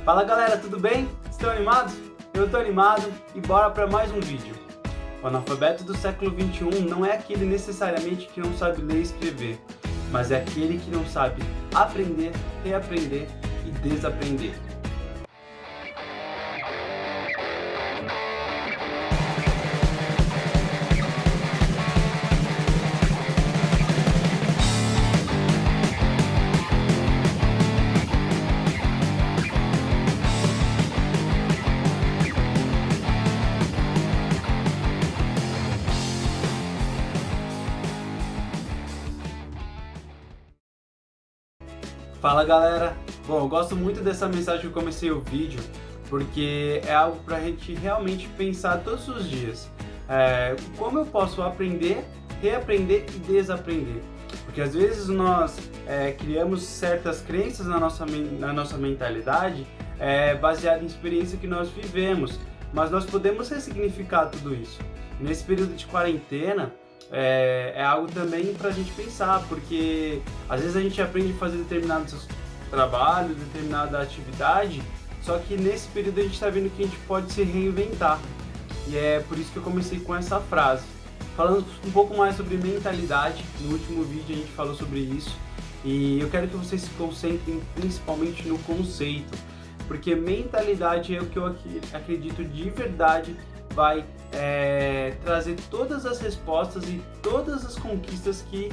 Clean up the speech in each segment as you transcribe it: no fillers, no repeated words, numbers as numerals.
Fala galera, tudo bem? Estão animados? Eu tô animado e bora para mais um vídeo. O analfabeto do século XXI não é aquele necessariamente que não sabe ler e escrever, mas é aquele que não sabe aprender, reaprender e desaprender. Fala galera! Bom, eu gosto muito dessa mensagem que eu comecei o vídeo, porque é algo pra gente realmente pensar todos os dias. Como eu posso aprender, reaprender e desaprender? Porque às vezes nós criamos certas crenças na nossa mentalidade baseada em experiência que nós vivemos, mas nós podemos ressignificar tudo isso. Nesse período de quarentena, é algo também para a gente pensar, porque às vezes a gente aprende a fazer determinados trabalhos, determinada atividade, só que nesse período a gente está vendo que a gente pode se reinventar. E é por isso que eu comecei com essa frase. Falando um pouco mais sobre mentalidade, no último vídeo a gente falou sobre isso, e eu quero que vocês se concentrem principalmente no conceito, porque mentalidade é o que eu acredito de verdade vai trazer todas as respostas e todas as conquistas que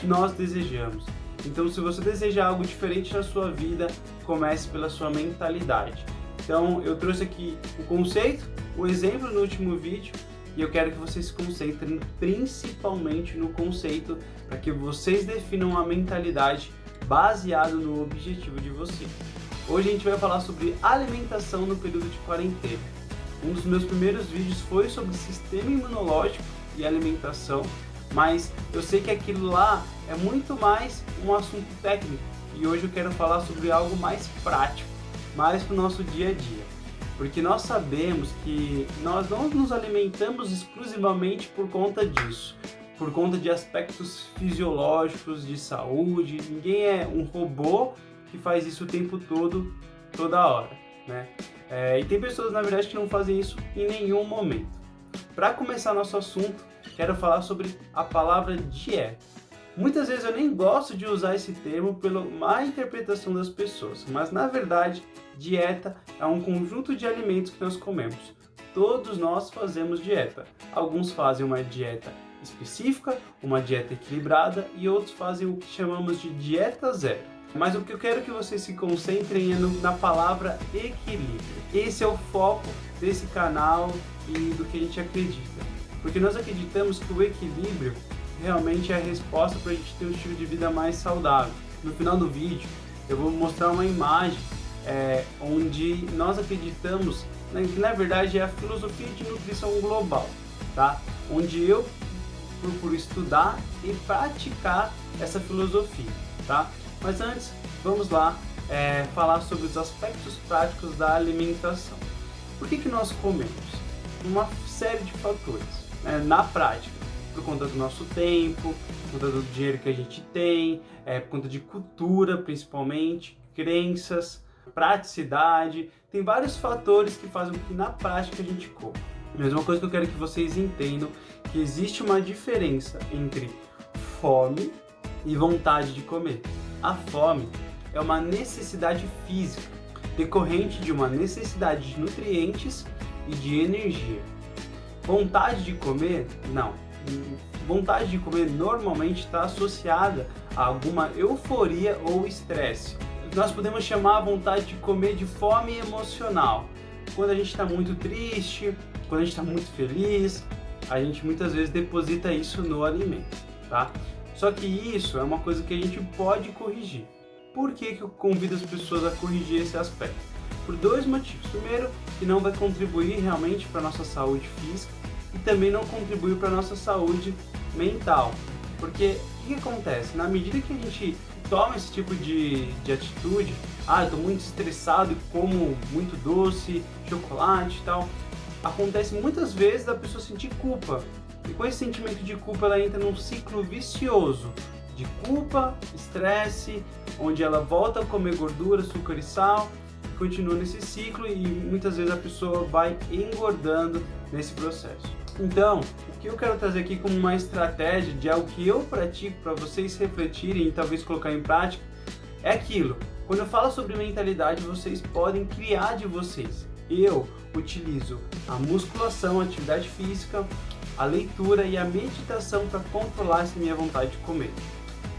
nós desejamos. Então, se você deseja algo diferente na sua vida, comece pela sua mentalidade. Então, eu trouxe aqui o conceito, o exemplo no último vídeo, e eu quero que vocês se concentrem principalmente no conceito, para que vocês definam a mentalidade baseado no objetivo de vocês. Hoje a gente vai falar sobre alimentação no período de quarentena. Um dos meus primeiros vídeos foi sobre sistema imunológico e alimentação, mas eu sei que aquilo lá é muito mais um assunto técnico e hoje eu quero falar sobre algo mais prático, mais para o nosso dia a dia. Porque nós sabemos que nós não nos alimentamos exclusivamente por conta disso, por conta de aspectos fisiológicos, de saúde. Ninguém é um robô que faz isso o tempo todo, toda hora, né? E tem pessoas, na verdade, que não fazem isso em nenhum momento. Para começar nosso assunto, quero falar sobre a palavra dieta. Muitas vezes eu nem gosto de usar esse termo pela má interpretação das pessoas, mas na verdade, dieta é um conjunto de alimentos que nós comemos. Todos nós fazemos dieta. Alguns fazem uma dieta específica, uma dieta equilibrada, e outros fazem o que chamamos de dieta zero. Mas o que eu quero que vocês se concentrem é na palavra equilíbrio. Esse é o foco desse canal e do que a gente acredita. Porque nós acreditamos que o equilíbrio realmente é a resposta para a gente ter um estilo de vida mais saudável. No final do vídeo eu vou mostrar uma imagem onde nós acreditamos que na verdade é a filosofia de nutrição global, tá? Onde eu procuro estudar e praticar essa filosofia, tá? Mas antes, vamos lá falar sobre os aspectos práticos da alimentação. Por que nós comemos? Uma série de fatores, né? Na prática, por conta do nosso tempo, por conta do dinheiro que a gente tem, por conta de cultura principalmente, crenças, praticidade. Tem vários fatores que fazem com que na prática a gente coma. Mas uma coisa que eu quero que vocês entendam, que existe uma diferença entre fome e vontade de comer. A fome é uma necessidade física, decorrente de uma necessidade de nutrientes e de energia. Vontade de comer, não. Vontade de comer normalmente está associada a alguma euforia ou estresse. Nós podemos chamar a vontade de comer de fome emocional. Quando a gente está muito triste, quando a gente está muito feliz, a gente muitas vezes deposita isso no alimento, tá? Só que isso é uma coisa que a gente pode corrigir. Por que eu convido as pessoas a corrigir esse aspecto? Por dois motivos. Primeiro, que não vai contribuir realmente para a nossa saúde física e também não contribui para a nossa saúde mental. Porque o que acontece? Na medida que a gente toma esse tipo de atitude, eu estou muito estressado e como muito doce, chocolate e tal, acontece muitas vezes da pessoa sentir culpa. E com esse sentimento de culpa ela entra num ciclo vicioso de culpa, estresse, onde ela volta a comer gordura, açúcar e sal continua nesse ciclo e muitas vezes a pessoa vai engordando nesse processo. Então, o que eu quero trazer aqui como uma estratégia de algo que eu pratico para vocês refletirem e talvez colocar em prática é aquilo. Quando eu falo sobre mentalidade, vocês podem criar de vocês. Eu utilizo a musculação, a atividade física, a leitura e a meditação para controlar essa minha vontade de comer.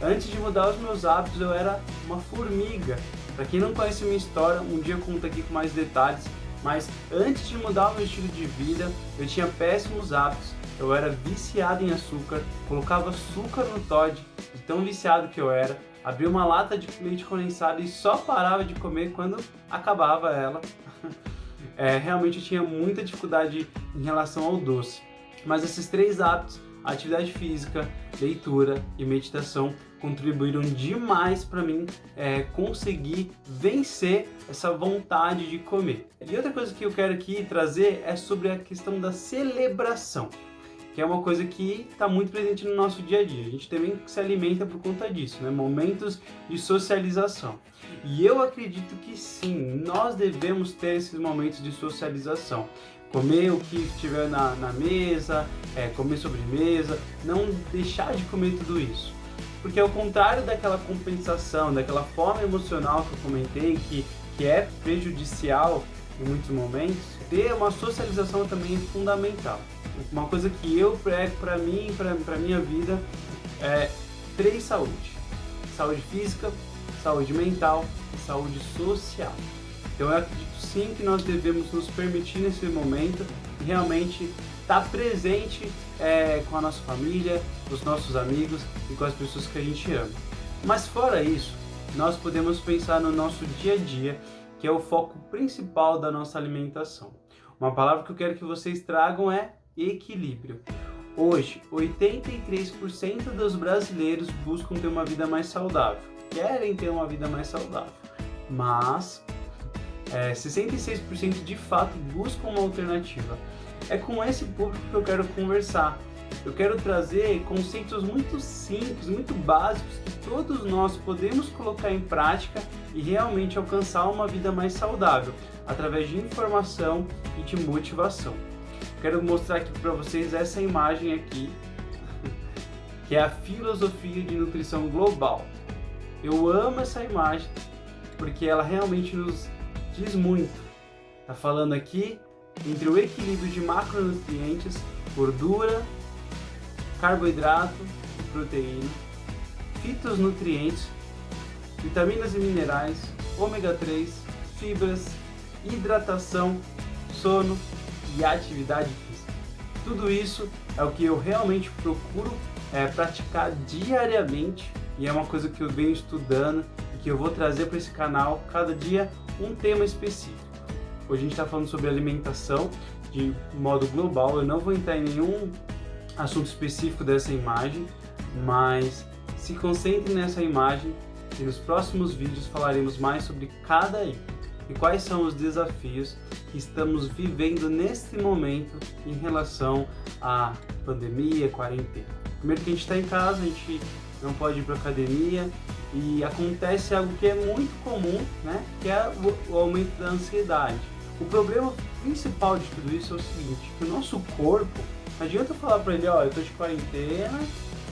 Antes de mudar os meus hábitos, eu era uma formiga. Para quem não conhece a minha história, um dia eu conto aqui com mais detalhes, mas antes de mudar o meu estilo de vida, eu tinha péssimos hábitos. Eu era viciado em açúcar, colocava açúcar no Toddy, de tão viciado que eu era. Abria uma lata de leite condensado e só parava de comer quando acabava ela. Realmente eu tinha muita dificuldade em relação ao doce. Mas esses 3 hábitos, atividade física, leitura e meditação, contribuíram demais para mim conseguir vencer essa vontade de comer. E outra coisa que eu quero aqui trazer é sobre a questão da celebração, que é uma coisa que está muito presente no nosso dia a dia. A gente também se alimenta por conta disso, né? Momentos de socialização. E eu acredito que sim, nós devemos ter esses momentos de socialização. Comer o que estiver na mesa, comer sobremesa, não deixar de comer tudo isso. Porque ao contrário daquela compensação, daquela fome emocional que eu comentei, que é prejudicial em muitos momentos, ter uma socialização também é fundamental. Uma coisa que eu prego para mim, para minha vida, é 3 saúde. Saúde física, saúde mental e saúde social. Então eu acredito sim que nós devemos nos permitir nesse momento e realmente estar presente com a nossa família, com os nossos amigos e com as pessoas que a gente ama. Mas fora isso, nós podemos pensar no nosso dia a dia, que é o foco principal da nossa alimentação. Uma palavra que eu quero que vocês tragam é equilíbrio. Hoje, 83% dos brasileiros buscam ter uma vida mais saudável, querem ter uma vida mais saudável, mas 66% de fato buscam uma alternativa. É com esse público que eu quero conversar. Eu quero trazer conceitos muito simples, muito básicos, que todos nós podemos colocar em prática e realmente alcançar uma vida mais saudável, através de informação e de motivação. Quero mostrar aqui para vocês essa imagem aqui, que é a filosofia de nutrição global. Eu amo essa imagem porque ela realmente nos diz muito. Tá falando aqui entre o equilíbrio de macronutrientes, gordura, carboidrato e proteína, fitonutrientes, vitaminas e minerais, ômega 3, fibras, hidratação, sono e atividade física. Tudo isso é o que eu realmente procuro praticar diariamente e é uma coisa que eu venho estudando e que eu vou trazer para esse canal cada dia um tema específico. Hoje a gente está falando sobre alimentação de modo global, eu não vou entrar em nenhum assunto específico dessa imagem, mas se concentre nessa imagem e nos próximos vídeos falaremos mais sobre cada item e quais são os desafios que estamos vivendo neste momento em relação à pandemia, quarentena. Primeiro que a gente está em casa, a gente não pode ir para academia e acontece algo que é muito comum, né? Que é o aumento da ansiedade. O problema principal de tudo isso é o seguinte, que o nosso corpo, não adianta eu falar para ele, ó, eu tô de quarentena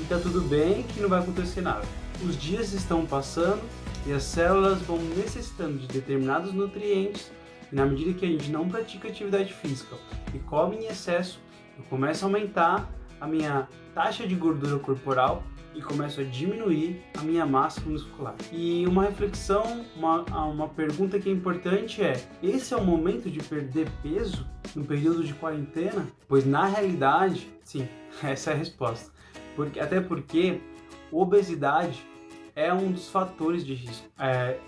e tá tudo bem, que não vai acontecer nada. Os dias estão passando e as células vão necessitando de determinados nutrientes e na medida que a gente não pratica atividade física e come em excesso, eu começo a aumentar a minha taxa de gordura corporal e começo a diminuir a minha massa muscular. E uma reflexão, uma pergunta que é importante é: esse é o momento de perder peso no período de quarentena? Pois na realidade, sim, essa é a resposta. Até porque obesidade é um dos fatores de risco.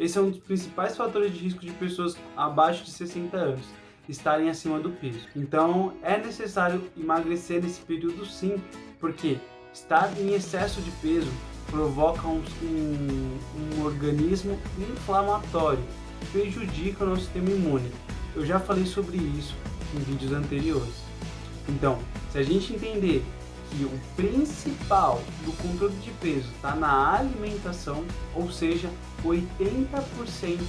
Esse é um dos principais fatores de risco de pessoas abaixo de 60 anos estarem acima do peso. Então é necessário emagrecer nesse período sim, porque estar em excesso de peso provoca um organismo inflamatório que prejudica o nosso sistema imune. Eu já falei sobre isso em vídeos anteriores. Então, se a gente entender que o principal do controle de peso está na alimentação, ou seja, 80%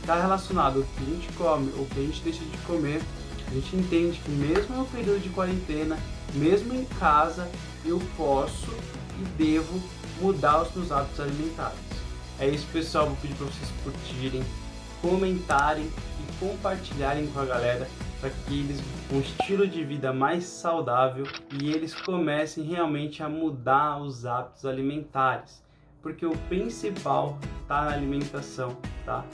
está relacionado ao que a gente come ou que a gente deixa de comer, a gente entende que mesmo no período de quarentena, mesmo em casa, eu posso e devo mudar os meus hábitos alimentares. É isso, pessoal, vou pedir para vocês curtirem, comentarem e compartilharem com a galera para que eles tenham um estilo de vida mais saudável e eles comecem realmente a mudar os hábitos alimentares, porque o principal está na alimentação, tá?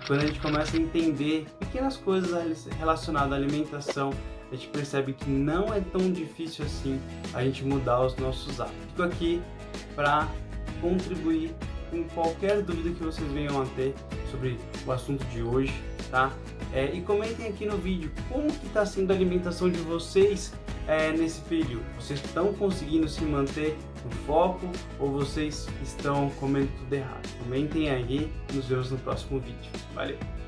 Quando a gente começa a entender pequenas coisas relacionadas à alimentação, a gente percebe que não é tão difícil assim a gente mudar os nossos hábitos. Fico aqui para contribuir com qualquer dúvida que vocês venham a ter sobre o assunto de hoje, tá? E comentem aqui no vídeo como que está sendo a alimentação de vocês nesse período. Vocês estão conseguindo se manter no foco ou vocês estão comendo tudo errado? Comentem aí e nos vemos no próximo vídeo. Valeu!